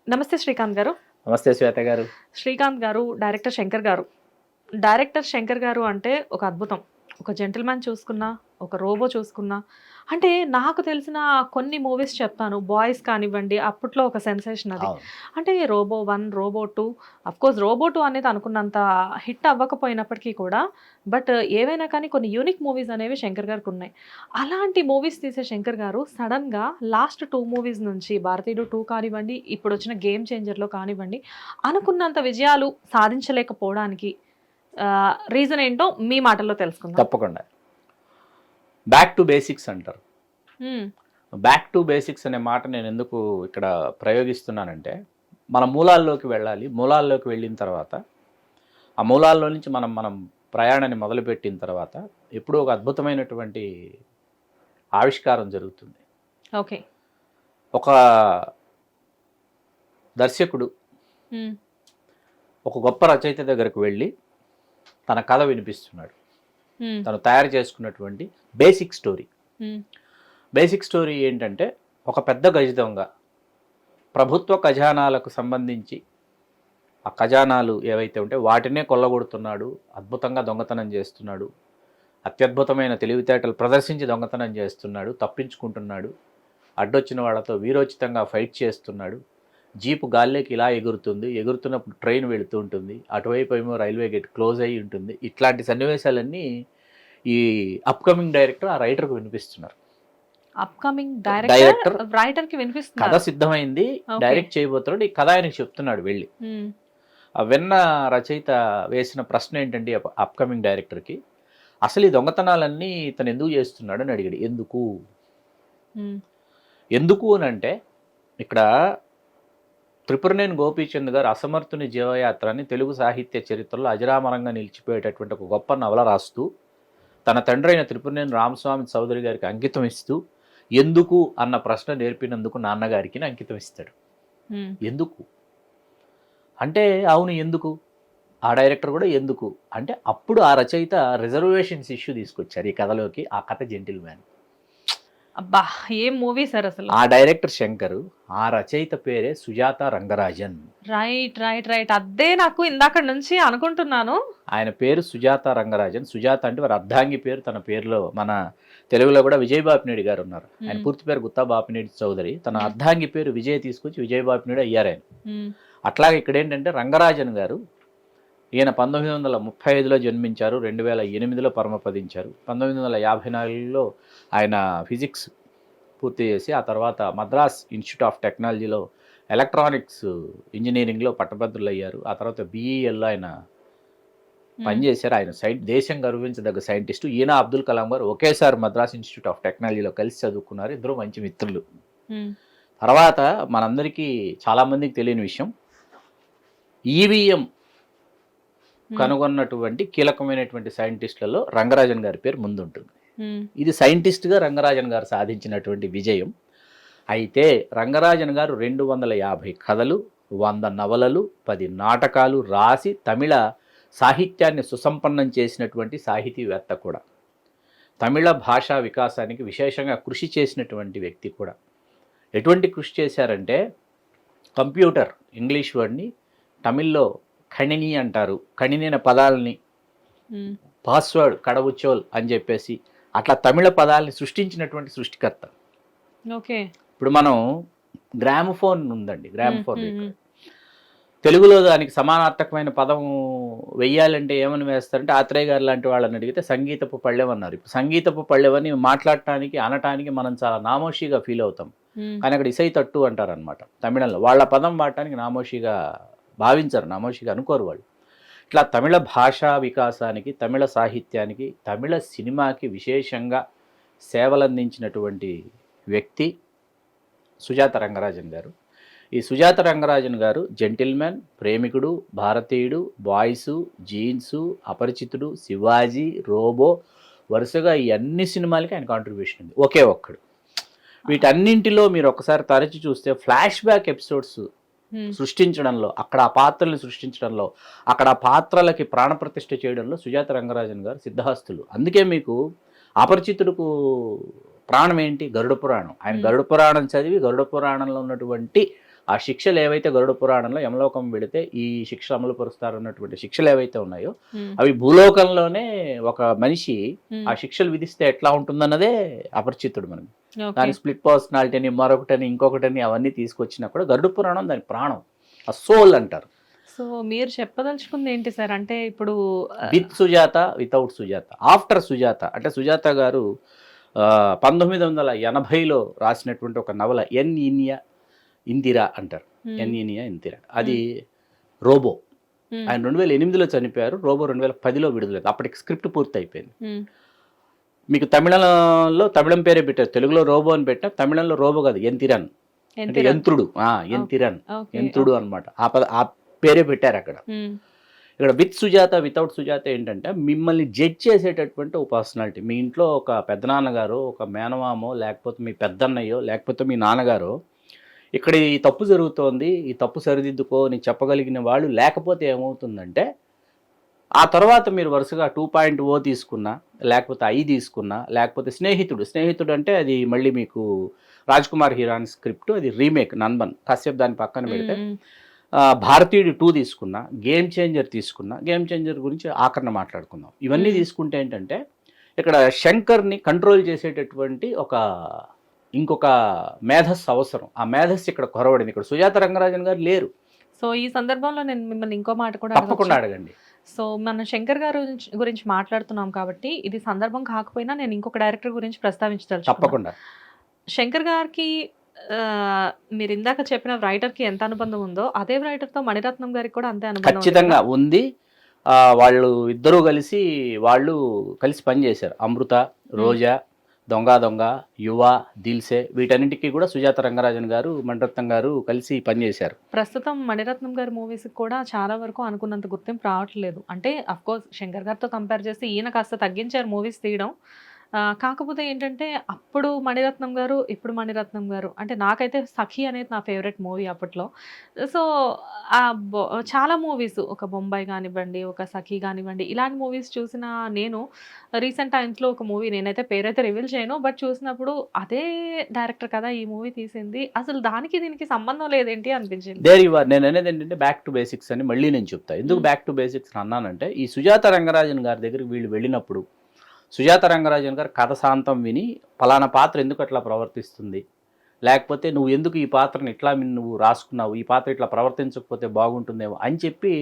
నమస్తే శ్రీకాంత్ గారు. నమస్తే శ్వేత గారు. శ్రీకాంత్ గారు, డైరెక్టర్ శంకర్ గారు. డైరెక్టర్ శంకర్ గారు అంటే ఒక అద్భుతం. ఒక జెంటిల్‌మ్యాన్ చూసుకున్నా, ఒక రోబో చూసుకున్నా, అంటే నాకు తెలిసిన కొన్ని మూవీస్ చెప్తాను. 'బాయ్స్' కానివ్వండి, అప్పట్లో ఒక సెన్సేషన్ అది. అవును. అంటే 'రోబో 1', 'రోబో 2' అఫ్‌కోర్స్ 'రోబో 2' అనేది అనుకున్నంత హిట్ అవ్వకపోయినప్పటికీ కూడా, బట్ ఏవైనా కానీ కొన్ని యూనిక్ మూవీస్ అనేవి శంకర్ గారికి ఉన్నాయి. అలాంటి మూవీస్ తీసే శంకర్ గారు సడెన్‌గా లాస్ట్ 2 మూవీస్ నుంచి 'భారతీయుడు 2' కానివ్వండి, ఇప్పుడొచ్చిన 'గేమ్ చేంజర్‌లో' కానివ్వండి, అనుకున్నంత విజయాలు సాధించలేకపోవడానికి రీజన్ ఏంటో మీ మాటల్లో తెలుసుకుందాం. తప్పకుండా. బ్యాక్ టు బేసిక్స్ అంటారు. హ్మ్. బ్యాక్ టు బేసిక్స్ అనే మాట నేను ఎందుకు ఇక్కడ ప్రయోగిస్తున్నానంటే, మన మూలాల్లోకి వెళ్ళాలి. మూలాల్లోకి వెళ్ళిన తర్వాత, ఆ మూలాల్లో నుంచి మనం ప్రయాణాన్ని మొదలుపెట్టిన తర్వాత, ఎప్పుడూ ఒక అద్భుతమైనటువంటి ఆవిష్కారం జరుగుతుంది. ఓకే. ఒక దర్శకుడు హ్మ్. ఒక గొప్ప రచయిత దగ్గరకు వెళ్ళి తన కథ వినిపిస్తున్నాడు. హ్మ్. తను తయారు చేసుకున్నటువంటి బేసిక్ స్టోరీ. హ్మ్. బేసిక్ స్టోరీ ఏంటంటే, ఒక పెద్ద గజ దొంగ ప్రభుత్వ ఖజానాలకు సంబంధించి ఆ ఖజానాలు ఏవైతే ఉంటే వాటినే కొల్లగొడుతున్నాడు, అద్భుతంగా దొంగతనం చేస్తున్నాడు, అత్యద్భుతమైన తెలివితేటలు ప్రదర్శించి దొంగతనం చేస్తున్నాడు, తప్పించుకుంటున్నాడు, అడ్డొచ్చిన వాళ్ళతో వీరోచితంగా ఫైట్ చేస్తున్నాడు, జీపు గాల్లోకి ఇలా ఎగురుతుంది, ఎగురుతున్నప్పుడు ట్రైన్ వెళుతూ ఉంటుంది, అటువైపు ఏమో రైల్వే గేట్ క్లోజ్ అయ్యి ఉంటుంది. ఇట్లాంటి సన్నివేశాలన్నీ ఈ అప్కమింగ్ డైరెక్టర్ ఆ రైటర్కు వినిపిస్తున్నారు. అప్‌కమింగ్ డైరెక్టర్ డైరెక్టర్ రైటర్‌కి కథ వినిపిస్తున్నారు. సిద్ధమైంది, ఓకే. డైరెక్ట్ చేయబోతున్నాడు, ఈ కథ ఆయనకు చెప్తున్నాడు వెళ్ళి. హ్మ్. ఆ విన్న రచయిత వేసిన ప్రశ్న ఏంటంటే అప్కమింగ్ డైరెక్టర్కి, అసలు ఈ దొంగతనాలన్నీ ఇతను ఎందుకు చేస్తున్నాడు అని అడిగాడు. ఎందుకు హ్మ్. ఎందుకు అని అంటే, ఇక్కడ త్రిపురనేని గోపీచంద్ గారు అసమర్థుని జీవయాత్ర అని తెలుగు సాహిత్య చరిత్రలో అజరామరంగా నిలిచిపోయేటటువంటి ఒక గొప్ప నవల రాస్తూ, తన తండ్రి అయిన త్రిపురనేని రామస్వామి చౌదరి గారికి అంకితం ఇస్తూ, ఎందుకు అన్న ప్రశ్న నేర్పినందుకు నాన్నగారికి అంకితం ఇస్తాడు. హ్మ్. ఎందుకు అంటే, అవును ఎందుకు, ఆ డైరెక్టర్ కూడా ఎందుకు అంటే, అప్పుడు ఆ రచయిత రిజర్వేషన్స్ ఇష్యూ తీసుకొచ్చారు ఈ కథలోకి. ఆ కథ జెంటిల్‌మ్యాన్. అబ్బా! ఏం మూవీ సార్ అసలు. ఆ డైరెక్టర్ శంకరు, ఆ రచయిత పేరే సుజాత రంగరాజన్. రైట్. అదే నాకు ఇందాక నుంచి అనుకుంటున్నాను. ఆయన పేరు సుజాత రంగరాజన్. సుజాత అంటే వారి అర్ధాంగి పేరు. తన పేరులో మన తెలుగులో కూడా విజయ్ బాపినేడి గారు ఉన్నారు. ఆయన హ్మ్. పూర్తి పేరు గుత్తా బాపినేడి చౌదరి. తన హ్మ్. అర్ధాంగి పేరు విజయ్ తీసుకొచ్చి విజయ్ బాపినేడి అయ్యారు ఆయన. హ్మ్. అట్లాగే ఇక్కడ ఏంటంటే, రంగరాజన్ గారు, ఈయన 1935లో జన్మించారు, 2008లో పరమపదించారు. 1954లో ఆయన ఫిజిక్స్ పూర్తి చేసి, ఆ తర్వాత మద్రాస్ ఇన్స్టిట్యూట్ ఆఫ్ టెక్నాలజీలో ఎలక్ట్రానిక్స్ ఇంజనీరింగ్లో పట్టభద్రులు అయ్యారు. ఆ తర్వాత బీఈఎల్లో ఆయన పనిచేశారు. ఆయన దేశం గర్వించదగ్గ సైంటిస్టు. ఈయన అబ్దుల్ కలాం గారు ఒకేసారి మద్రాస్ ఇన్స్టిట్యూట్ ఆఫ్ టెక్నాలజీలో కలిసి చదువుకున్నారు. ఇద్దరు మంచి మిత్రులు. హ్మ్. తర్వాత మనందరికీ చాలామందికి తెలియని విషయం, ఈవీఎం కనుగొన్నటువంటి కీలకమైనటువంటి సైంటిస్టులలో రంగరాజన్ గారి పేరు ముందుంటుంది. హ్మ్. ఇది సైంటిస్ట్గా రంగరాజన్ గారు సాధించినటువంటి విజయం. అయితే రంగరాజన్ గారు 250 కథలు, 100 నవలలు, 10 నాటకాలు రాసి తమిళ సాహిత్యాన్ని సుసంపన్నం చేసినటువంటి సాహితీవేత్త కూడా. తమిళ భాషా వికాసానికి విశేషంగా కృషి చేసినటువంటి వ్యక్తి కూడా. ఎటువంటి కృషి చేశారంటే, కంప్యూటర్ ఇంగ్లీష్ వర్డ్ని తమిళ్లో కణిని అంటారు. కణిని అనే పదాలని హ్మ్. పాస్వర్డ్ కడవుచోల్ అని చెప్పేసి అట్లా తమిళ పదాలని సృష్టించినటువంటి సృష్టికర్త. ఓకే. ఇప్పుడు మనం గ్రామఫోన్ ఉందండి, హ్మ్. గ్రామఫోన్ హ్మ్. రికార్డ్. హ్మ్. తెలుగులో దానికి సమానార్థకమైన పదం వెయ్యాలంటే ఏమని వేస్తారంటే, ఆత్రేయ గారు లాంటి వాళ్ళని అడిగితే సంగీతపు పళ్ళెం అన్నారు. ఇప్పుడు సంగీతపు పళ్ళెవని మాట్లాడటానికి అనటానికి మనం చాలా నామోషిగా ఫీల్ అవుతాం. హ్మ్. కానీ అక్కడ ఇసై తట్టు అంటారనమాట తమిళంలో. వాళ్ళ పదం వాడటానికి నామోషిగా భావించరు, నామోషిగా అనుకోరు వాళ్ళు. ఇట్లా తమిళ భాషా వికాసానికి, తమిళ సాహిత్యానికి, తమిళ సినిమాకి విశేషంగా సేవలందించినటువంటి వ్యక్తి సుజాత రంగరాజన్ గారు. ఈ సుజాత రంగరాజన్ గారు జెంటిల్మెన్, ప్రేమికుడు, భారతీయుడు, బాయ్సు, జీన్సు, అపరిచితుడు, శివాజీ, రోబో, వరుసగా ఈ అన్ని సినిమాలకి ఆయన కాంట్రిబ్యూషన్ ఉంది. ఒకే ఒక్కడు. వీటన్నింటిలో మీరు ఒకసారి తరచి చూస్తే ఫ్లాష్ బ్యాక్ ఎపిసోడ్స్ హ్మ్. సృష్టించడంలో, అక్కడ ఆ పాత్రల్ని సృష్టించడంలో, అక్కడ ఆ పాత్రలకి ప్రాణప్రతిష్ఠ చేయడంలో సుజాత రంగరాజన్ గారు సిద్ధహస్తులు. అందుకే మీకు అపరిచితుడుకు ప్రాణం ఏంటి? గరుడ పురాణం. ఆయన హ్మ్. గరుడ పురాణం చదివి గరుడ పురాణంలో ఉన్నటువంటి ఆ శిక్షలు ఏవైతే గరుడ పురాణంలో యమలోకం వెళితే ఈ శిక్ష అమలు పరుస్తారు అన్నటువంటి శిక్షలు ఏవైతే ఉన్నాయో అవి భూలోకంలోనే ఒక మనిషి ఆ శిక్షలు విధిస్తే ఎట్లా ఉంటుందన్నదే అపరిచితుడు మనకి. దాని స్ప్లిట్ పర్సనాలిటీ అని మరొకటని ఇంకొకటని అవన్నీ తీసుకొచ్చినా కూడా గరుడ పురాణం దాని ప్రాణం, ఆ సోల్ అంటారు. సో మీరు చెప్పదలుచుకుంది ఏంటి సార్? అంటే ఇప్పుడు with Sujatha, without Sujatha, after Sujatha. అంటే సుజాత గారు 1980లో రాసినటువంటి ఒక నవల ఎన్ ఇనియా ఇందిరా అంటారు. ఎన్ ఇనియా ఇందిరా, అది రోబో. ఆయన 2008లో చనిపోయారు. రోబో 2010లో విడుదలైంది. అప్పటికి స్క్రిప్ట్ పూర్తి అయిపోయింది. మీకు తమిళంలో తమిళం పేరే పెట్టారు, తెలుగులో రోబో అని పెట్టా, తమిళంలో రోబో కాదు ఎంతిరన్ అంటే యంత్రుడు. ఎంతిరన్ యంత్రుడు అనమాట. ఆ పేరే పెట్టారు అక్కడ. ఇక్కడ విత్ సుజాత, వితౌట్ సుజాత ఏంటంటే మిమ్మల్ని జడ్జ్ చేసేటటువంటి ఒక పర్సనాలిటీ. మీ ఇంట్లో ఒక పెద్దనాన్నగారు, ఒక మేనమామో, లేకపోతే మీ పెద్దన్నయ్యో, లేకపోతే మీ నాన్నగారు ఇక్కడ ఈ తప్పు జరుగుతోంది, ఈ తప్పు సరిదిద్దుకో అని చెప్పగలిగిన వాళ్ళు లేకపోతే ఏమవుతుందంటే ఆ తర్వాత మీరు వరుసగా 2.0 తీసుకున్నా, లేకపోతే ఐ తీసుకున్నా, లేకపోతే స్నేహితుడు అంటే అది మళ్ళీ మీకు రాజ్ కుమార్ హిరాన్ స్క్రిప్ట్, అది రీమేక్ నన్బన్ కశ్యప్, దాని పక్కన పెడితే భారతీయుడు 2 తీసుకున్నా, గేమ్ చేంజర్ తీసుకున్నా, గేమ్ చేంజర్ గురించి ఆఖరణ మాట్లాడుకుందాం. ఇవన్నీ తీసుకుంటే ఏంటంటే ఇక్కడ శంకర్ని కంట్రోల్ చేసేటటువంటి ఇంకొక మేధస్సు అవసరం. ఆ మేధస్సు ఇక్కడ కొరవడింది. ఇక్కడ సుజాత రంగరాజన్ గారు లేరు. సో ఈ సందర్భంలో నేను మిమ్మల్ని ఇంకో మాట కూడా తప్పకుండా అడగండి. సో మనం శంకర్ గారు గురించి మాట్లాడుతున్నాం కాబట్టి ఇది సందర్భం కాకపోయినా నేను ఇంకొక డైరెక్టర్ గురించి ప్రస్తావించదలుచుకున్నాను. తప్పకుండా. శంకర్ గారికి మీరు ఇందాక చెప్పిన రైటర్కి ఎంత అనుబంధం ఉందో అదే రైటర్తో మణిరత్నం గారికి కూడా అంతే అనుబంధం ఖచ్చితంగా ఉంది. వాళ్ళు ఇద్దరూ కలిసి పనిచేశారు. అమృత, రోజా, దొంగ, యువ, దిల్సే, వీటన్నింటికి కూడా సుజాత రంగరాజన్ గారు, మణిరత్నం గారు కలిసి పనిచేశారు. ప్రస్తుతం మణిరత్నం గారి మూవీస్కి కూడా చాలా వరకు అనుకున్నంత గుర్తింపు రావట్లేదు. అంటే అఫ్కోర్స్ శంకర్ గారితో కంపేర్ చేస్తే ఈయన కాస్త తగ్గించారు మూవీస్ తీయడం. కాకపోతే ఏంటంటే అప్పుడు మణిరత్నం గారు, ఇప్పుడు మణిరత్నం గారు, అంటే నాకైతే సఖి అనేది నా ఫేవరెట్ మూవీ అప్పట్లో. సో చాలా మూవీస్, ఒక బొంబాయి కానివ్వండి, ఒక సఖి కానివ్వండి, ఇలాంటి మూవీస్ చూసిన నేను రీసెంట్ టైమ్స్లో ఒక మూవీ, నేనైతే పేరైతే రివీల్ చేయను, బట్ చూసినప్పుడు అదే డైరెక్టర్ కదా ఈ మూవీ తీసింది, అసలు దానికి దీనికి సంబంధం లేదేంటి అనిపించింది. నేను అనేది ఏంటంటే బ్యాక్ టు బేసిక్స్ అని మళ్ళీ నేను చెప్తాను. ఎందుకు బ్యాక్ టు బేసిక్స్ అన్నానంటే ఈ సుజాత రంగరాజన్ గారి దగ్గరికి వీళ్ళు వెళ్ళినప్పుడు సుజాత రంగరాజన్ గారు కథ శాంతం విని ఫలానా పాత్ర ఎందుకు అట్లా ప్రవర్తిస్తుంది, లేకపోతే నువ్వు ఎందుకు ఈ పాత్రను ఇట్లా నువ్వు రాసుకున్నావు, ఈ పాత్ర ఇట్లా ప్రవర్తించకపోతే బాగుంటుందేమో అని చెప్పి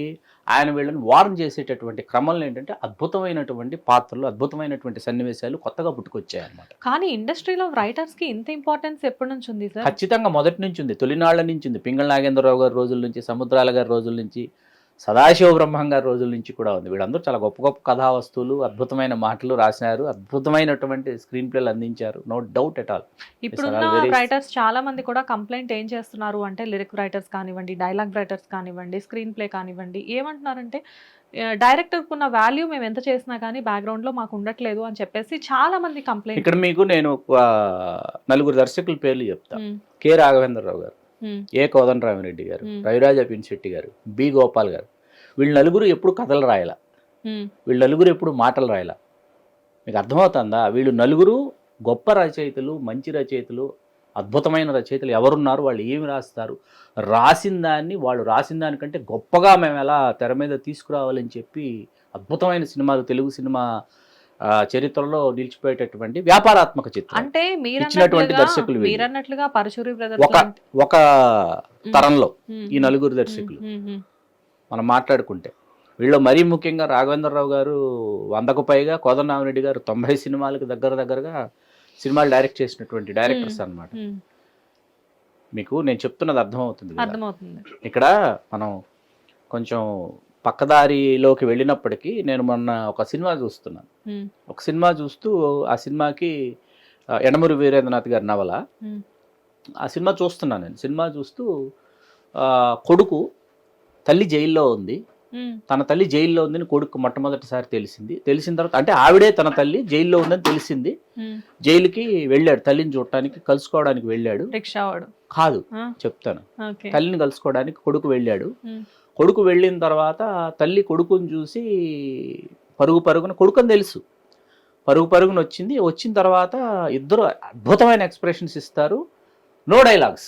ఆయన వీళ్ళని వార్న్ చేసేటటువంటి క్రమంలో ఏంటంటే అద్భుతమైనటువంటి పాత్రలు, అద్భుతమైనటువంటి సన్నివేశాలు కొత్తగా పుట్టుకొచ్చాయి అన్నమాట. కానీ ఇండస్ట్రీలో రైటర్స్కి ఇంత ఇంపార్టెన్స్ ఎప్పటి నుంచి ఉంది సార్? ఖచ్చితంగా మొదటి నుంచి ఉంది, తొలినాళ్ల నుంచి ఉంది. పింగళ నాగేంద్రరావు గారి రోజుల నుంచి, సముద్రాల గారి రోజుల నుంచి, సదాశివ బ్రహ్మం గారి రోజుల నుంచి కూడా ఉంది. వీళ్ళందరూ చాలా గొప్ప గొప్ప కథా వస్తువులు, అద్భుతమైన మాటలు రాసినారు, అద్భుతమైనటువంటి స్క్రీన్ ప్లేలు అందించారు, నో డౌట్ ఎట్ ఆల్. ఇప్పుడున్న రైటర్స్ చాలా మంది కూడా కంప్లైంట్ ఏం చేస్తున్నారు అంటే, లిరిక్ రైటర్స్ కానివ్వండి, డైలాగ్ రైటర్స్ కానివ్వండి, స్క్రీన్ ప్లే కానివ్వండి, ఏమంటున్నారంటే డైరెక్టర్కి ఉన్న వాల్యూ మేము ఎంత చేసినా కానీ బ్యాక్గ్రౌండ్లో మాకు ఉండట్లేదు అని చెప్పేసి చాలా మంది కంప్లైంట్. ఇక్కడ మీకు నేను నలుగురు దర్శకుల పేర్లు చెప్తాను. కె రాఘవేంద్రరావు గారు, ఏ కోదండరామిరెడ్డి గారు, రవిరాజ పిన్శెట్టి గారు, బి గోపాల్ గారు, వీళ్ళు నలుగురు ఎప్పుడు కథలు రాయాల, వీళ్ళు నలుగురు ఎప్పుడు మాటలు రాయాల. మీకు అర్థమవుతుందా? వీళ్ళు నలుగురు గొప్ప రచయితలు, మంచి రచయితలు, అద్భుతమైన రచయితలు. ఎవరున్నారు, వాళ్ళు ఏమి రాస్తారు, వాళ్ళు రాసిన దానికంటే గొప్పగా మేము ఎలా తెర మీద తీసుకురావాలని చెప్పి అద్భుతమైన సినిమాలు, తెలుగు సినిమా చరిత్రలో నిలిచిపోయేటటువంటి వ్యాపారాత్మక చిత్రం అంటే ఇచ్చినటువంటి దర్శకులు. మీరన్నట్లుగా పరశురి బ్రదర్స్ ఒక తరంలో ఈ నలుగురు దర్శకులు మనం మాట్లాడుకుంటే, వీళ్ళు మరీ ముఖ్యంగా రాఘవేంద్రరావు గారు 100కు పైగా, కోదండరామిరెడ్డి గారు 90 సినిమాలకు దగ్గరగా సినిమాలు డైరెక్ట్ చేసినటువంటి డైరెక్టర్స్ అన్నమాట. మీకు నేను చెప్తున్నది అర్థమవుతుంది. ఇక్కడ మనం కొంచెం పక్కదారిలోకి వెళ్ళినప్పటికీ నేను మొన్న ఒక సినిమా చూస్తున్నాను. ఒక సినిమా చూస్తూ ఆ సినిమాకి యనమూరి వీరేంద్రనాథ్ గారి నవల, ఆ సినిమా చూస్తున్నాను నేను. సినిమా చూస్తూ కొడుకు తల్లి జైల్లో ఉంది, తన తల్లి జైల్లో ఉందని కొడుకు మొట్టమొదటిసారి తెలిసిన తర్వాత, అంటే ఆవిడే తన తల్లి జైల్లో ఉందని తెలిసింది, జైలుకి వెళ్ళాడు తల్లిని చూడటానికి, కలుసుకోవడానికి వెళ్ళాడు. కాదు చెప్తాను, తల్లిని కలుసుకోవడానికి కొడుకు వెళ్ళాడు. కొడుకు వెళ్ళిన తర్వాత తల్లి కొడుకుని చూసి పరుగున కొడుకుని తెలుసు, పరుగున వచ్చిన తర్వాత ఇద్దరు అద్భుతమైన ఎక్స్ప్రెషన్స్ ఇస్తారు, నో డైలాగ్స్.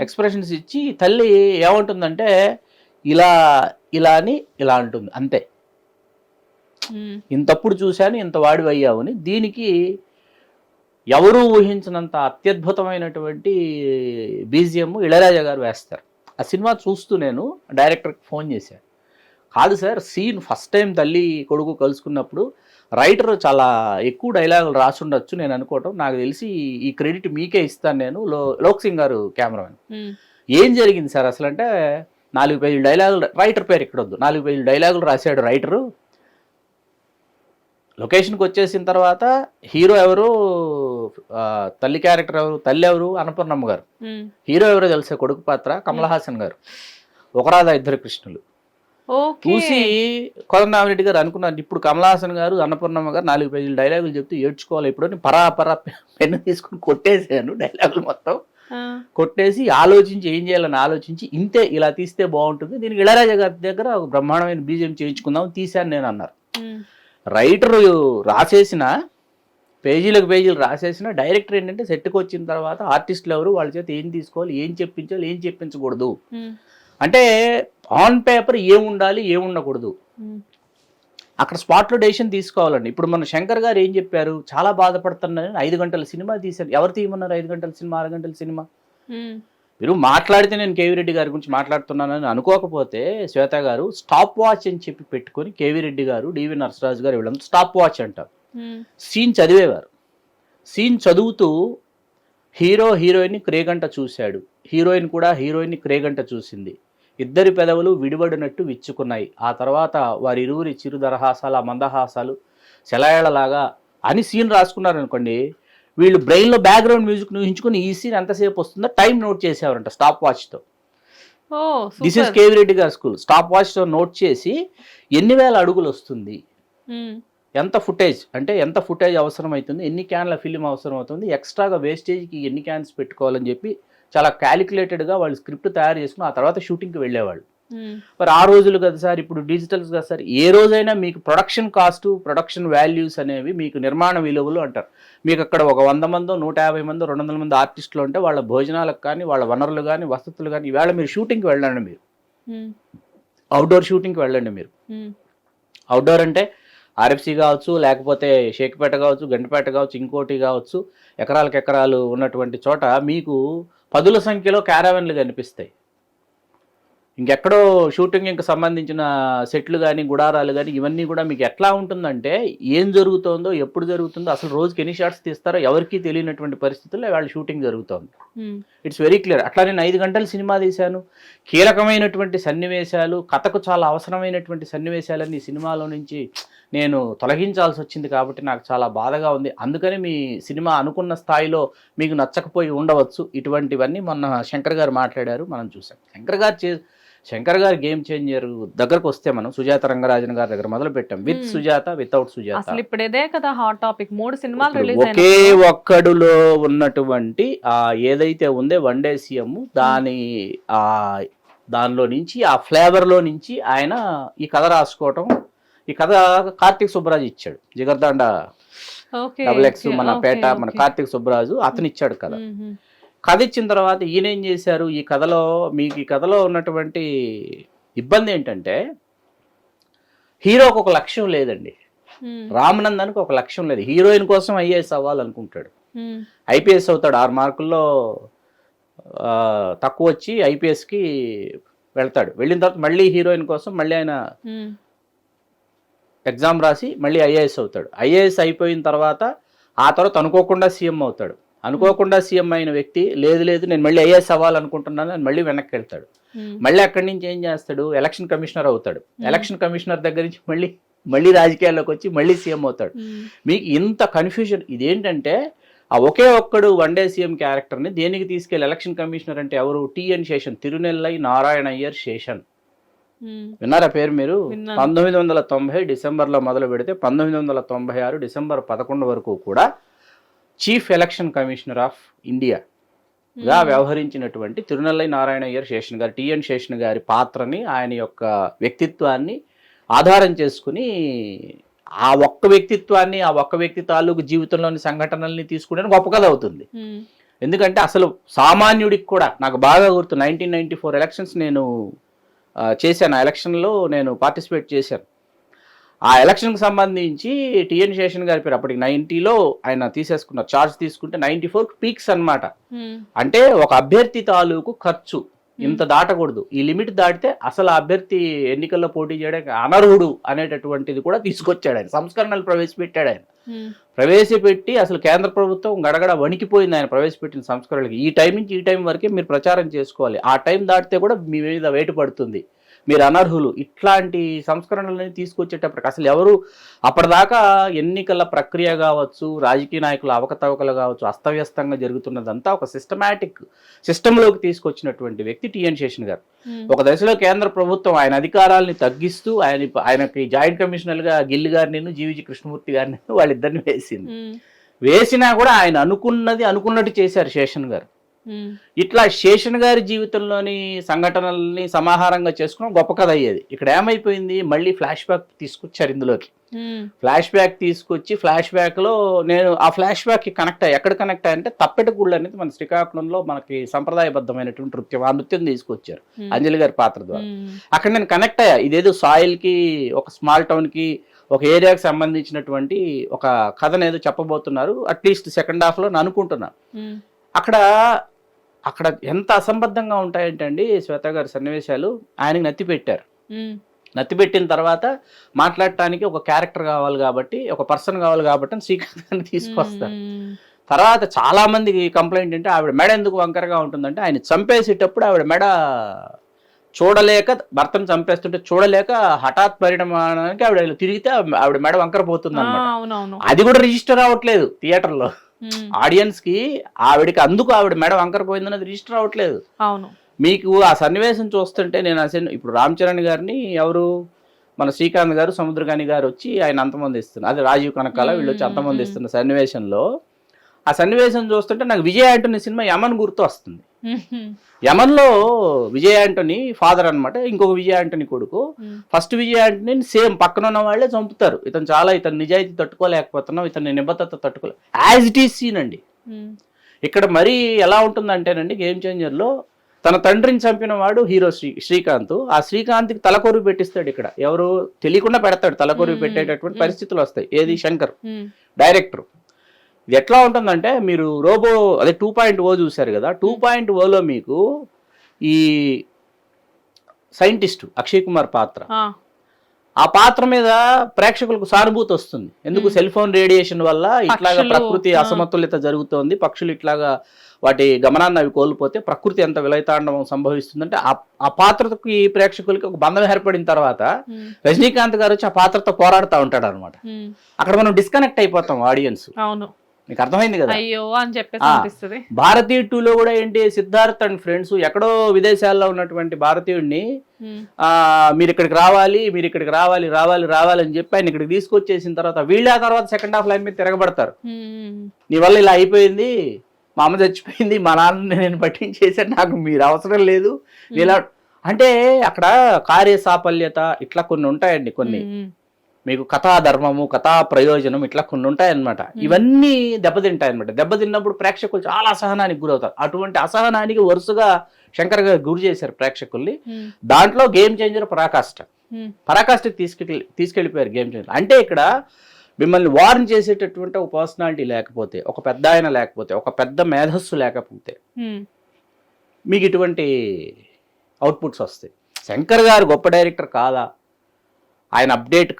ఎక్స్ప్రెషన్స్ ఇచ్చి తల్లి ఏమంటుందంటే ఇలా ఇలా అని ఇలా అంటుంది అంతే. ఇంతప్పుడు చూశాను ఇంత వాడి అయ్యావని. దీనికి ఎవరూ ఊహించినంత అత్యద్భుతమైనటువంటి బీజిఎం ఇళయరాజా గారు వేస్తారు. ఆ సినిమా చూస్తూ నేను డైరెక్టర్కి ఫోన్ చేశాను. కాదు సార్, సీన్ ఫస్ట్ టైం తల్లి కొడుకు కలుసుకున్నప్పుడు రైటర్ చాలా ఎక్కువ డైలాగులు రాసుండొచ్చు నేను అనుకోవటం. నాకు తెలిసి ఈ క్రెడిట్ మీకే ఇస్తాను నేను, లోక్ సింగ్ గారు కెమెరామెన్. ఏం జరిగింది సార్ అసలు అంటే 4 పేజీల డైలాగులు, రైటర్ పేరు ఇక్కడ వద్దు, 4 పేజీల డైలాగులు రాశాడు రైటరు. లొకేషన్కి వచ్చేసిన తర్వాత హీరో ఎవరు, తల్లి క్యారెక్టర్ ఎవరు, తల్లి ఎవరు అన్నపూర్ణమ్మ గారు, హీరో ఎవరో తెలిసే కొడుకు పాత్ర కమల్ హాసన్ గారు, ఒకరాధ ఇద్దరు కృష్ణులు. చూసి కోదండరామిరెడ్డి గారు అనుకున్నారు ఇప్పుడు కమల్ హాసన్ గారు అన్నపూర్ణమ్మ గారు 4 పేజీల డైలాగులు చెప్తూ ఏడ్చుకోవాలి ఇప్పుడు అని పరా పెన్ను తీసుకుని కొట్టేసాను. డైలాగులు మొత్తం కొట్టేసి ఆలోచించి ఏం చేయాలని ఆలోచించి ఇంతే ఇలా తీస్తే బాగుంటుంది, దీనికి ఇళయరాజా గారి దగ్గర ఒక బ్రహ్మాండమైన బీజిఎం చేయించుకుందాం తీశాను నేను అన్నారు. రైటరు రాసేసిన పేజీలకు పేజీలు రాసేసిన, డైరెక్టర్ ఏంటంటే సెట్కి వచ్చిన తర్వాత ఆర్టిస్టులు ఎవరు, వాళ్ళ చేత ఏం తీసుకోవాలి, ఏం చెప్పించాలి, ఏం చెప్పించకూడదు అంటే ఆన్ పేపర్ ఏముండాలి ఏముండకూడదు అక్కడ స్పాట్లో డెసిషన్ తీసుకోవాలండి. ఇప్పుడు మన శంకర్ గారు ఏం చెప్పారు, చాలా బాధపడుతున్నాను 5 గంటల సినిమా తీశాను. ఎవరు తీయమన్నారు 5 గంటల సినిమా, 6 గంటల సినిమా? మీరు మాట్లాడితే నేను కేవీ రెడ్డి గారి గురించి మాట్లాడుతున్నానని అనుకోకపోతే శ్వేత గారు స్టాప్ వాచ్ అని చెప్పి పెట్టుకొని కేవీ రెడ్డి గారు, డివి నరసరాజు గారు వీళ్ళంతా స్టాప్ వాచ్ అంటారు. సీన్ చదివేవారు. సీన్ చదువుతూ హీరో హీరోయిన్ని క్రేగంట చూశాడు, హీరోయిన్ కూడా హీరోయిన్ని క్రేగంట చూసింది, ఇద్దరి పెదవులు విడిపడినట్టు విచ్చుకున్నాయి. ఆ తర్వాత వారి ఇరువురి చిరు దరహాసాలు, ఆ మందహాసాలు సెలాయళలాగా అని సీన్ రాసుకున్నారనుకోండి, వీళ్ళు బ్రెయిన్లో బ్యాక్గ్రౌండ్ మ్యూజిక్ ఊహించుకుని ఈ సీన్ ఎంతసేపు వస్తుందో టైం నోట్ చేసేవారంట స్టాప్ వాచ్తో. దిస్ ఇస్ కేవీ రెడ్డి గారి స్కూల్. స్టాప్ వాచ్తో నోట్ చేసి ఎన్ని వేల అడుగులు వస్తుంది, ఎంత ఫుటేజ్ అంటే ఎంత ఫుటేజ్ అవసరం అవుతుంది, ఎన్ని క్యాన్ల ఫిలిం అవసరం అవుతుంది, ఎక్స్ట్రాగా వేస్టేజ్కి ఎన్ని క్యాన్స్ పెట్టుకోవాలని చెప్పి చాలా క్యాలిక్యులేటెడ్గా వాళ్ళు స్క్రిప్ట్ తయారు చేసుకుని ఆ తర్వాత షూటింగ్కి వెళ్ళేవాళ్ళు. మరి ఆ రోజులు కదా సార్, ఇప్పుడు డిజిటల్స్ కదా సార్, ఏ రోజైనా మీకు ప్రొడక్షన్ కాస్ట్, ప్రొడక్షన్ వాల్యూస్ అనేవి మీకు నిర్మాణ విలువలు అంటారు. మీకు అక్కడ ఒక 100 మందో 150 మందో 200 మంది ఆర్టిస్టులు ఉంటే వాళ్ళ భోజనాలకు కానీ, వాళ్ళ వనరులు కానీ, వసతులు కానీ, ఈవేళ మీరు షూటింగ్కి వెళ్ళండి, మీరు అవుట్డోర్ షూటింగ్కి వెళ్ళండి. మీరు అవుట్డోర్ అంటే ఆర్ఎఫ్సి కావచ్చు, లేకపోతే షేక్పేట కావచ్చు, గండిపేట కావచ్చు, ఇంకోటి కావచ్చు, ఎకరాలకు ఎకరాలు ఉన్నటువంటి చోట మీకు 10ల సంఖ్యలో క్యారావెన్లు కనిపిస్తాయి. ఇంకెక్కడో షూటింగ్కి సంబంధించిన సెట్లు కానీ, గుడారాలు కానీ, ఇవన్నీ కూడా మీకు ఎట్లా ఉంటుందంటే ఏం జరుగుతుందో, ఎప్పుడు జరుగుతుందో, అసలు రోజుకి ఎన్ని షాట్స్ తీస్తారో ఎవరికీ తెలియనటువంటి పరిస్థితుల్లో వాళ్ళ షూటింగ్ జరుగుతుంది. It's very clear. అట్లా నేను 5 గంటల సినిమా తీశాను. కీలకమైనటువంటి సన్నివేశాలు, కథకు చాలా అవసరమైనటువంటి సన్నివేశాలన్నీ ఈ సినిమాలో నుంచి నేను తొలగించాల్సి వచ్చింది కాబట్టి నాకు చాలా బాధగా ఉంది. అందుకని మీ సినిమా అనుకున్న స్థాయిలో మీకు నచ్చకపోయి ఉండవచ్చు. ఇటువంటివన్నీ మొన్న శంకర్ గారు మాట్లాడారు, మనం చూసాం. శంకర్ గారు గేమ్ చేంజర్ దగ్గరకు వస్తే మనం సుజాత రంగరాజన్ గారి దగ్గర మొదలు పెట్టాం. With Sujatha, without Sujatha. అసలు ఇప్పుడు ఇదే కదా హాట్ టాపిక్. 3 సినిమాలు రిలీజ్ ఒకే ఒక్కడులో ఉన్నటువంటి ఏదైతే ఉందో వన్ డే సీఎం, దానిలో నుంచి ఆ ఫ్లేవర్లో నుంచి ఆయన ఈ కథ రాసుకోవటం. ఈ కథ కార్తీక్ సుబ్బరాజు ఇచ్చాడు. జిగర్దాండ XX మన పేట, మన కార్తీక్ సుబ్బరాజు అతను ఇచ్చాడు కథ. కథ ఇచ్చిన తర్వాత ఈయన ఏం చేశారు, ఈ కథలో ఉన్నటువంటి ఇబ్బంది ఏంటంటే హీరోకి ఒక లక్ష్యం లేదండి. రామనందన్కి ఒక లక్ష్యం లేదు. హీరోయిన్ కోసం ఐఏఎస్ అవ్వాలనుకుంటాడు, ఐపీఎస్ అవుతాడు. 6 మార్కుల్లో తక్కువ వచ్చి ఐపీఎస్కి వెళ్తాడు. వెళ్ళిన తర్వాత మళ్ళీ హీరోయిన్ కోసం మళ్ళీ ఆయన ఎగ్జామ్ రాసి మళ్ళీ ఐఏఎస్ అవుతాడు. ఐఏఎస్ అయిపోయిన తర్వాత ఆ తర్వాత అనుకోకుండా సీఎం అవుతాడు. అనుకోకుండా సీఎం అయిన వ్యక్తి లేదు నేను మళ్ళీ ఐఏఎస్ అవ్వాలనుకుంటున్నాను అని మళ్ళీ వెనక్కి వెళ్తాడు. మళ్ళీ అక్కడి నుంచి ఏం చేస్తాడు, ఎలక్షన్ కమిషనర్ అవుతాడు. ఎలక్షన్ కమిషనర్ దగ్గర నుంచి మళ్ళీ రాజకీయాల్లోకి వచ్చి మళ్ళీ సీఎం అవుతాడు. మీకు ఇంత కన్ఫ్యూజన్. ఇదేంటంటే ఆ ఒకే ఒక్కడు వన్ డే సీఎం క్యారెక్టర్ని దేనికి తీసుకెళ్ళి ఎలక్షన్ కమిషనర్ అంటే ఎవరు, టిఎన్ శేషన్, తిరునెల్లై నారాయణ అయ్యర్ శేషన్. విన్నారా పేరు మీరు? 1990 డిసెంబర్లో మొదలు పెడితే 1996 డిసెంబర్ 11 వరకు కూడా చీఫ్ ఎలక్షన్ కమిషనర్ ఆఫ్ ఇండియాగా వ్యవహరించినటువంటి తిరునెల్లై నారాయణ అయ్యర్ శేషన్ గారు, టిఎన్ శేషన్ గారి పాత్రని, ఆయన యొక్క వ్యక్తిత్వాన్ని ఆధారం చేసుకుని ఆ ఒక్క వ్యక్తిత్వాన్ని, ఆ ఒక్క వ్యక్తి తాలూకు జీవితంలోని సంఘటనల్ని తీసుకుంటే గొప్ప కథ అవుతుంది. ఎందుకంటే అసలు సామాన్యుడికి కూడా నాకు బాగా గుర్తు 1994 ఎలక్షన్స్ నేను చేశాను. ఆ ఎలక్షన్లో నేను పార్టిసిపేట్ చేశాను. ఆ ఎలక్షన్కి సంబంధించి టిఎన్ శేషన్ గారి పేరు అప్పటికి 90లో ఆయన తీసేసుకున్నారు. ఛార్జ్ తీసుకుంటే 94 పీక్స్ అన్నమాట. అంటే ఒక అభ్యర్థి తాలూకు ఖర్చు ఇంత దాటకూడదు, ఈ లిమిట్ దాటితే అసలు ఆ అభ్యర్థి ఎన్నికల్లో పోటీ చేయడానికి అనర్హుడు అనేటటువంటిది కూడా తీసుకొచ్చాడు ఆయన. సంస్కరణలు ప్రవేశపెట్టాడు ఆయన. ప్రవేశపెట్టి అసలు కేంద్ర ప్రభుత్వం గడగడ వణికిపోయింది ఆయన ప్రవేశపెట్టిన సంస్కరణలకి. ఈ టైం నుంచి ఈ టైం వరకే మీరు ప్రచారం చేసుకోవాలి, ఆ టైం దాటితే కూడా మీ మీద వేటు పడుతుంది, మీరు అనర్హులు. ఇట్లాంటి సంస్కరణలని తీసుకొచ్చేటప్పటికి అసలు ఎవరు అప్పటిదాకా ఎన్నికల ప్రక్రియ కావచ్చు, రాజకీయ నాయకుల అవకతవకలు కావచ్చు, అస్తవ్యస్తంగా జరుగుతున్నదంతా ఒక సిస్టంలోకి తీసుకొచ్చినటువంటి వ్యక్తి టిఎన్ శేషన్ గారు. ఒక దశలో కేంద్ర ప్రభుత్వం ఆయన అధికారాలని తగ్గిస్తూ ఆయనకి జాయింట్ కమిషనర్గా గిల్లి గారిని, జీవీజీ కృష్ణమూర్తి గారిని వాళ్ళిద్దరిని వేసినా కూడా ఆయన అనుకున్నట్టు చేశారు శేషన్ గారు. ఇట్లా శేషన్ గారి జీవితంలోని సంఘటనల్ని సమాహారంగా చేసుకుని గొప్ప కథ అయ్యేది. ఇక్కడ ఏమైపోయింది, మళ్ళీ ఫ్లాష్ బ్యాక్ తీసుకొచ్చారు ఇందులోకి. ఫ్లాష్ బ్యాక్ తీసుకొచ్చి ఫ్లాష్ బ్యాక్ లో నేను ఆ ఫ్లాష్ బ్యాక్ కి కనెక్ట్ అయ్యి, ఎక్కడ కనెక్ట్ అయ్యి అంటే తప్పెటగుళ్ళు అనేది మన శ్రీకాకుళంలో మనకి సంప్రదాయబద్ధమైనటువంటి నృత్యం, ఆ నృత్యం తీసుకొచ్చారు అంజలి గారి పాత్ర ద్వారా. అక్కడ నేను కనెక్ట్ అయ్యా. ఇదేదో సాయిల్ కి, ఒక స్మాల్ టౌన్ కి, ఒక ఏరియాకి సంబంధించినటువంటి ఒక కథను ఏదో చెప్పబోతున్నారు, అట్లీస్ట్ సెకండ్ హాఫ్ లో నేను అనుకుంటున్నాను. అక్కడ ఎంత అసంబద్ధంగా ఉంటాయంటే అండి శ్వేత గారి సన్నివేశాలు. ఆయనకి నత్తి పెట్టారు. నత్తి పెట్టిన తర్వాత మాట్లాడటానికి ఒక క్యారెక్టర్ కావాలి కాబట్టి, ఒక పర్సన్ కావాలి కాబట్టి శ్రీకాంత్ గారిని తీసుకొస్తారు. తర్వాత చాలా మందికి కంప్లైంట్ అంటే ఆవిడ మెడ ఎందుకు వంకరగా ఉంటుందంటే, ఆయన చంపేసేటప్పుడు ఆవిడ మెడ చూడలేక, భర్తను చంపేస్తుంటే చూడలేక హఠాత్ పరిణామానికి ఆవిడ తిరిగితే ఆవిడ మెడ వంకర పోతుంది అన్నమాట. అది కూడా రిజిస్టర్ అవ్వట్లేదు థియేటర్లో ఆడియన్స్ కి. ఆవిడకి అందుకు ఆవిడ మెడ వంకర పోయిందన్నది రిజిస్టర్ అవ్వట్లేదు. మీకు ఆ సన్నివేశం చూస్తుంటే నేను ఇప్పుడు రామ్ చరణ్ గారిని ఎవరు, మన శ్రీకాంత్ గారు, సముద్రకాని గారు వచ్చి ఆయన అంతమంది ఇస్తున్నారు, అదే రాజీవ్ కనకాల వీళ్ళు వచ్చి అంతమంది ఇస్తున్న సన్నివేశంలో, ఆ సన్నివేశం చూస్తుంటే నాకు విజయ్ యాంటోనీ సినిమా యమన్ గుర్తు వస్తుంది. యమన్లో విజయ్ యాంటోనీ ఫాదర్ అనమాట, ఇంకొక విజయ్ యాంటోనీ కొడుకు. ఫస్ట్ విజయ్ యాంటోనీ సేమ్ పక్కన ఉన్న వాళ్ళే చంపుతారు. ఇతను నిజాయితీ తట్టుకోలేకపోతున్నాం, ఇతని నిబద్ధత తట్టుకోలే, యాజ్ ఇట్ ఈస్ సీన్ అండి. ఇక్కడ మరీ ఎలా ఉంటుందంటేనండి, గేమ్ చేంజర్ లో తన తండ్రిని చంపిన వాడు హీరో శ్రీకాంత్. ఆ శ్రీకాంత్కి తలకొరువు పెట్టిస్తాడు. ఇక్కడ ఎవరు తెలియకుండా పెడతాడు, తలకొరువు పెట్టేటటువంటి పరిస్థితులు వస్తాయి. ఏది శంకర్ డైరెక్టర్. ఇది ఎట్లా ఉంటుందంటే, మీరు రోబో అదే 2.0 చూశారు కదా, 2.0లో మీకు ఈ సైంటిస్ట్ అక్షయ్ కుమార్ పాత్ర, ఆ పాత్ర మీద ప్రేక్షకులకు సానుభూతి వస్తుంది. ఎందుకు, సెల్ ఫోన్ రేడియేషన్ వల్ల ఇట్లాగా ప్రకృతి అసమతుల్యత జరుగుతోంది, పక్షులు ఇట్లాగా వాటి గమనాన్ని అవి కోల్పోతే ప్రకృతి ఎంత విలయతాండవం సంభవిస్తుందంటే, ఆ పాత్రకి ప్రేక్షకులకి ఒక బంధం ఏర్పడిన తర్వాత రజనీకాంత్ గారు వచ్చి ఆ పాత్రతో పోరాడుతూ ఉంటాడు అనమాట. అక్కడ మనం డిస్కనెక్ట్ అయిపోతాం ఆడియన్స్. మీకు అర్థమైంది కదా. అయ్యో అని చెప్పేసి భారతీయ 2లో కూడా ఏంటి, సిద్ధార్థ్ అండ్ ఫ్రెండ్స్ ఎక్కడో విదేశాల్లో ఉన్నటువంటి భారతీయుడిని మీరు ఇక్కడికి రావాలి అని చెప్పి ఆయన ఇక్కడికి తీసుకొచ్చేసిన తర్వాత వీళ్ళ తర్వాత సెకండ్ హాఫ్ లైన్ మీద తిరగబడతారు. నీ వల్ల ఇలా అయిపోయింది, మా అమ్మ చచ్చిపోయింది, మా నాన్న నేను పట్టించేసాను, నాకు మీరు అవసరం లేదు ఇలా అంటే, అక్కడ కార్య సాఫల్యత ఇట్లా కొన్ని ఉంటాయండి. కొన్ని మీకు కథా ధర్మము, కథా ప్రయోజనం ఇట్లా కొన్ని ఉంటాయన్నమాట. ఇవన్నీ దెబ్బతింటాయన్నమాట. దెబ్బతిన్నప్పుడు ప్రేక్షకులు చాలా అసహనానికి గురవుతారు. అటువంటి అసహనానికి వరుసగా శంకర్ గారు గురి చేశారు ప్రేక్షకుల్ని. దాంట్లో గేమ్ చేంజర్ పరాకాష్ఠకి తీసుకెళ్ళిపోయారు గేమ్ చేంజర్. అంటే ఇక్కడ మిమ్మల్ని వార్న్ చేసేటటువంటి ఒక పర్సనాలిటీ లేకపోతే, ఒక పెద్ద ఆయన లేకపోతే, ఒక పెద్ద మేధస్సు లేకపోతే మీకు ఇటువంటి అవుట్పుట్స్ వస్తాయి. శంకర్ గారు గొప్ప డైరెక్టర్ కాదా, ఆయన అప్గ్రేడ్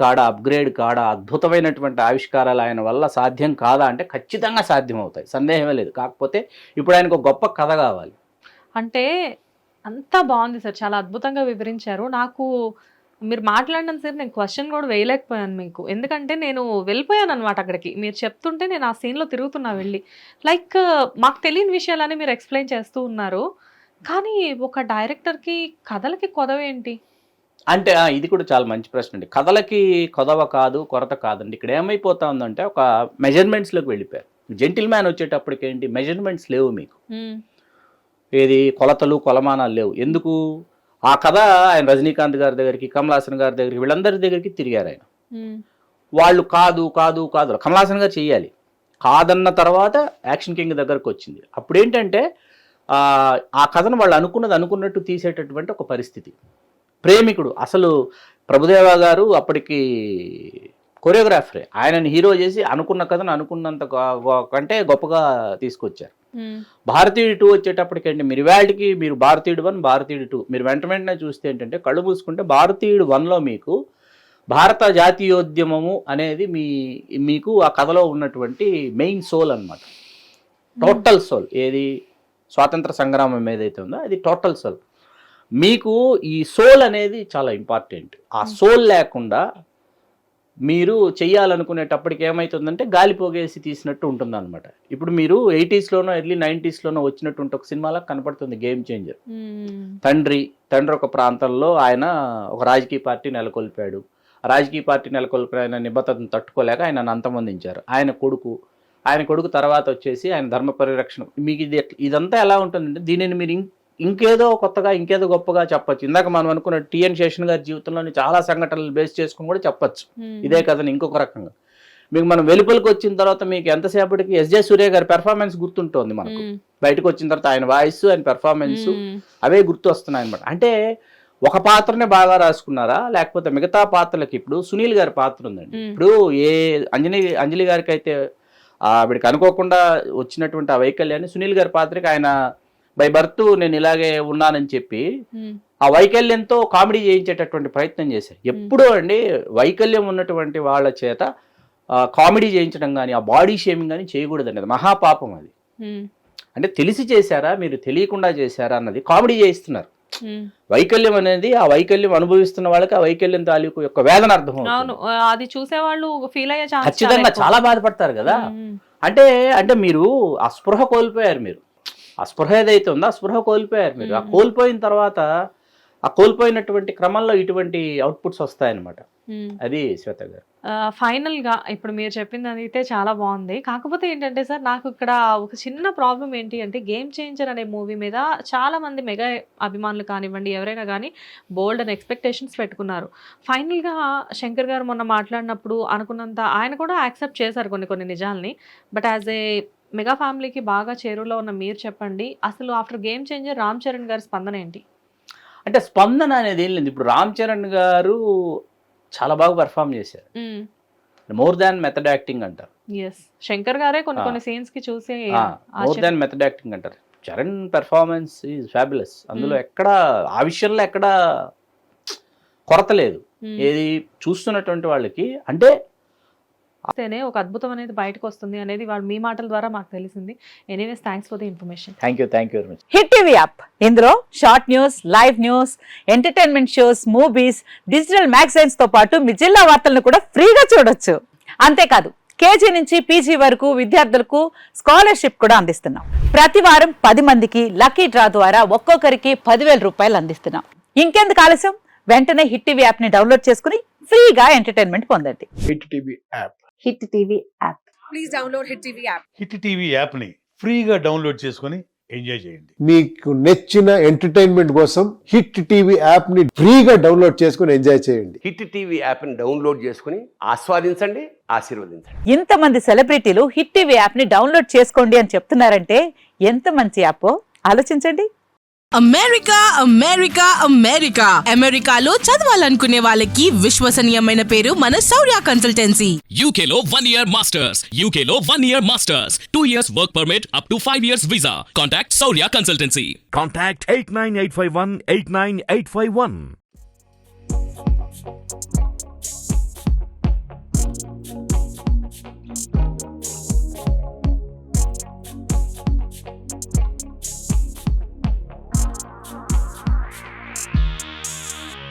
కాడా, అద్భుతమైనటువంటి ఆవిష్కారాలు ఆయన వల్ల సాధ్యం కాదా అంటే ఖచ్చితంగా సాధ్యం అవుతాయి, సందేహమే లేదు. కాకపోతే ఇప్పుడు ఆయనకు ఒక గొప్ప కథ కావాలి. అంటే అంతా బాగుంది సార్, చాలా అద్భుతంగా వివరించారు. నాకు మీరు మాట్లాడినంతసేపు నేను క్వశ్చన్ కూడా వేయలేకపోయాను మీకు, ఎందుకంటే నేను వెళ్ళిపోయాను అనమాట అక్కడికి. మీరు చెప్తుంటే నేను ఆ సీన్లో తిరుగుతున్నా వెళ్ళి, లైక్ మాకు తెలియని విషయాలని మీరు ఎక్స్ప్లెయిన్ చేస్తూ ఉన్నారు. కానీ ఒక డైరెక్టర్కి కథలకి కొదవేంటి అంటే, ఇది కూడా చాలా మంచి ప్రశ్న అండి. కథలకి కొదవ కాదు, కొరత కాదండి. ఇక్కడ ఏమైపోతా ఉందంటే, ఒక మెజర్మెంట్స్లోకి వెళ్ళిపోయారు. జెంటిల్ మ్యాన్ వచ్చేటప్పటికి ఏంటి, మెజర్మెంట్స్ లేవు మీకు, ఏది కొలతలు కొలమానాలు లేవు. ఎందుకు, ఆ కథ ఆయన రజనీకాంత్ గారి దగ్గరికి, కమల్ హాసన్ గారి దగ్గరికి, వీళ్ళందరి దగ్గరికి తిరిగారు ఆయన. వాళ్ళు కాదు కమల్ హాసన్ గారు చెయ్యాలి, కాదన్న తర్వాత యాక్షన్ కింగ్ దగ్గరకు వచ్చింది. అప్పుడు ఏంటంటే ఆ కథను వాళ్ళు అనుకున్నట్టు తీసేటటువంటి ఒక పరిస్థితి. ప్రేమికుడు అసలు ప్రభుదేవ గారు అప్పటికి కొరియోగ్రాఫరే, ఆయనని హీరో చేసి అనుకున్న కథను అనుకున్నంత కంటే గొప్పగా తీసుకొచ్చారు. భారతీయుడు 2 వచ్చేటప్పటికంటే మీరు ఇవాళకి మీరు భారతీయుడు 1, భారతీయుడు 2 మీరు వెంటనే చూస్తే ఏంటంటే కళ్ళు మూసుకుంటే భారతీయుడు 1లో మీకు భారత జాతీయోద్యమము అనేది మీకు ఆ కథలో ఉన్నటువంటి మెయిన్ సోల్ అన్నమాట. టోటల్ సోల్ ఏది స్వాతంత్ర సంగ్రామం ఏదైతే ఉందో అది టోటల్ సోల్. మీకు ఈ సోల్ అనేది చాలా ఇంపార్టెంట్. ఆ సోల్ లేకుండా మీరు చెయ్యాలనుకునేటప్పటికి ఏమవుతుందంటే గాలి పోగేసి తీసినట్టు ఉంటుంది అనమాట. ఇప్పుడు మీరు 80sలోనో ఎర్లీ 90sలోనో వచ్చినట్టు ఒక సినిమాలో కనపడుతుంది గేమ్ చేంజర్. తండ్రి ఒక ప్రాంతంలో ఆయన ఒక రాజకీయ పార్టీ నెలకొల్పాడు. రాజకీయ పార్టీ నెలకొల్పిన నిబద్ధతను తట్టుకోలేక ఆయన అంతమొందించారు. ఆయన కొడుకు తర్వాత వచ్చేసి ఆయన ధర్మ పరిరక్షణ. మీకు ఇదంతా ఎలా ఉంటుందంటే దీనిని మీరు ఇంకేదో కొత్తగా ఇంకేదో గొప్పగా చెప్పచ్చు. ఇందాక మనం అనుకున్న టిఎన్ శేషన్ గారి జీవితంలోని చాలా సంఘటనలు బేస్ చేసుకుని కూడా చెప్పచ్చు ఇదే కథని ఇంకొక రకంగా. మీకు మనం వెలుపలికి వచ్చిన తర్వాత మీకు ఎంతసేపటికి ఎస్జే సూర్య గారి పెర్ఫార్మెన్స్ గుర్తుంటుంది మనకు. బయటకు వచ్చిన తర్వాత ఆయన వాయిస్ ఆయన పెర్ఫార్మెన్స్ అవే గుర్తు వస్తున్నాయి అనమాట. అంటే ఒక పాత్రనే బాగా రాసుకున్నారా లేకపోతే మిగతా పాత్రలకి? ఇప్పుడు సునీల్ గారి పాత్ర ఉందండి. ఇప్పుడు అంజలి గారికి అయితే ఆవిడకి అనుకోకుండా వచ్చినటువంటి ఆ వైకల్యాన్ని సునీల్ గారి పాత్రకి ఆయన బై బర్త్ నేను ఇలాగే ఉన్నానని చెప్పి ఆ వైకల్యంతో కామెడీ చేయించేటటువంటి ప్రయత్నం చేశారు. ఎప్పుడూ అండి వైకల్యం ఉన్నటువంటి వాళ్ళ చేత కామెడీ చేయించడం కానీ ఆ బాడీ షేమింగ్ కానీ చేయకూడదండి. అది మహాపాపం. అది అంటే తెలిసి చేశారా మీరు తెలియకుండా చేశారా అన్నది కామెడీ చేయిస్తున్నారు. వైకల్యం అనేది ఆ వైకల్యం అనుభవిస్తున్న వాళ్ళకి ఆ వైకల్యం తాలూకు యొక్క వేదన అర్థం అవుతుంది. అది చూసేవాళ్ళు ఫీల్ అయ్యే ఖచ్చితంగా చాలా బాధపడతారు కదా. అంటే మీరు ఆ స్పృహ కోల్పోయారు. మీరు ఆ స్పృహ ఏదైతే ఉందో ఆ స్పృహ కోల్పోయారు. మీరు ఆ కోల్పోయిన తర్వాత ఆ కోల్పోయినటువంటి క్రమంలో ఇటువంటి అవుట్పుట్స్ వస్తాయన్నమాట. అది శ్వేత గారు. ఫైనల్ గా ఇప్పుడు మీరు చెప్పింది అయితే చాలా బాగుంది. కాకపోతే ఏంటంటే సార్ నాకు ఇక్కడ ఒక చిన్న ప్రాబ్లం ఏంటి అంటే గేమ్ చేంజర్ అనే మూవీ మీద చాలా మంది మెగా అభిమానులు కానివ్వండి ఎవరైనా కానీ బోల్డ్ అండ్ ఎక్స్పెక్టేషన్స్ పెట్టుకున్నారు. ఫైనల్ గా శంకర్ గారు మొన్న మాట్లాడినప్పుడు అనుకున్నంత ఆయన కూడా యాక్సెప్ట్ చేశారు కొన్ని నిజాల్ని. బట్ యాజ్ ఏ మెగా ఫ్యామిలీకి బాగా చేరువలో ఉన్న మీరు చెప్పండి, అసలు after game changer Ram Charan గారి స్పందన ఏంటి? అంటే స్పందన అనేది ఏం లేదు. ఇప్పుడు రామ్ చరణ్ గారు చాలా బాగా పెర్ఫామ్ చేశారు. మోర్ దాన్ మెథడ్ యాక్టింగ్ అంటారు. శంకర్ గారే కొన్ని సీన్స్ కి చూసి మోర్ దాన్ మెథడ్ యాక్టింగ్ అంటారు. Charan performance is fabulous. అందులో ఎక్కడ ఆ విషయంలో ఎక్కడ కొరత లేదు. ఏది చూస్తున్నటువంటి వాళ్ళకి అంటే ఒక అద్భుతం అనేది బయటకు వస్తుంది అనేది వాళ్ళు మీ మాటల ద్వారా మాకు తెలిసింది. Anyways thanks for the information. Thank you very much. Hit TV app ఇందులో short news, live news, entertainment shows, movies, digital magazines తో పాటు మీ జిల్లా వార్తలను కూడా ఫ్రీగా చూడొచ్చు. అంతేకాదు కేజీ నుంచి పీజీ వరకు విద్యార్థులకు స్కాలర్షిప్ కూడా అందిస్తున్నాం. ప్రతి వారం 10 మందికి లక్కీ డ్రా ద్వారా ఒక్కొక్కరికి 10,000 రూపాయలు అందిస్తున్నాం. ఇంకెందుకు ఆలస్యం, వెంటనే హిట్ టీవీ యాప్ ని డౌన్లోడ్ చేసుకుని ఫ్రీగా ఎంటర్టైన్మెంట్ పొందండి. Hit TV app. Hit TV app. Please download hit TV app. Hit TV app ని ఫ్రీగా డౌన్లోడ్ చేసుకొని ఎంజాయ్ చేయండి. మీకు నచ్చిన ఎంటర్టైన్మెంట్ కోసం హిట్ టీవీ యాప్ ని ఫ్రీగా డౌన్లోడ్ చేసుకొని ఎంజాయ్ చేయండి. హిట్ టీవీ యాప్ ని డౌన్లోడ్ చేసుకుని ఆస్వాదించండి, ఆశీర్వదించండి. ఇంతమంది సెలబ్రిటీలు హిట్ టీవీ యాప్ ని డౌన్లోడ్ చేసుకోండి అని చెప్తున్నారంటే ఎంత మంచి యాప్ ఆలోచించండి. అమెరికా అమెరికా అమెరికా అమెరికాలో చదవాలనుకునే వాళ్ళకి విశ్వసనీయమైన పేరు మన శౌర్య కన్సల్టెన్సీ. UK లో 1 year masters. UK లో 1 year masters. 2 years work permit up to 5 years visa. Contact Saurya Consultancy. Contact 89851 89851.